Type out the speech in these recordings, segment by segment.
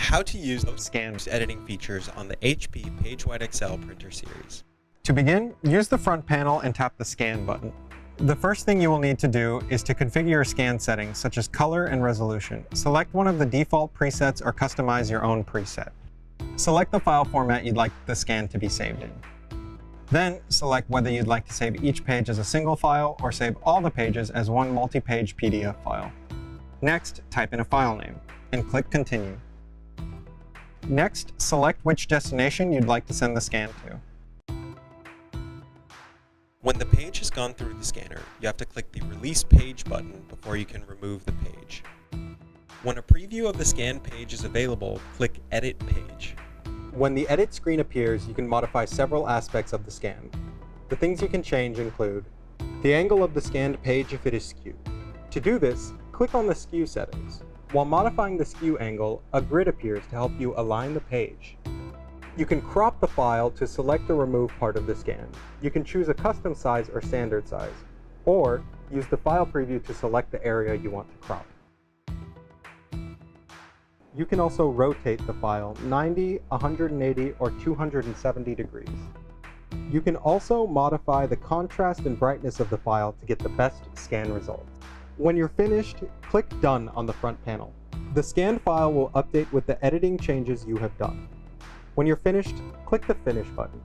how to use those scan editing features on the HP PageWide XL Printer series. To begin, use the front panel and tap the Scan button. The first thing you will need to do is to configure your scan settings, such as color and resolution. Select one of the default presets or customize your own preset. Select the file format you'd like the scan to be saved in. Then, select whether you'd like to save each page as a single file or save all the pages as one multi-page PDF file. Next, type in a file name and click Continue. Next, select which destination you'd like to send the scan to. When the page has gone through the scanner, you have to click the Release Page button before you can remove the page. When a preview of the scanned page is available, click Edit Page. When the edit screen appears, you can modify several aspects of the scan. The things you can change include the angle of the scanned page if it is skewed. To do this, click on the Skew settings. While modifying the skew angle, a grid appears to help you align the page. You can crop the file to select or remove part of the scan. You can choose a custom size or standard size, or use the file preview to select the area you want to crop. You can also rotate the file 90, 180, or 270 degrees. You can also modify the contrast and brightness of the file to get the best scan results. When you're finished, click Done on the front panel. The scanned file will update with the editing changes you have done. When you're finished, click the Finish button.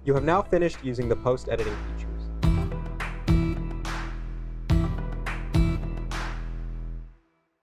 You have now finished using the post-editing feature.